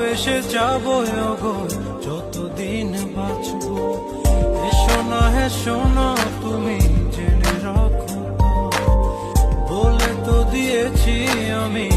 ভালোবেসে যাবো গো যতদিন বাঁচবো। এসো না হেসো না তুমি জেনে রাখো, বলে তো দিয়েছি আমি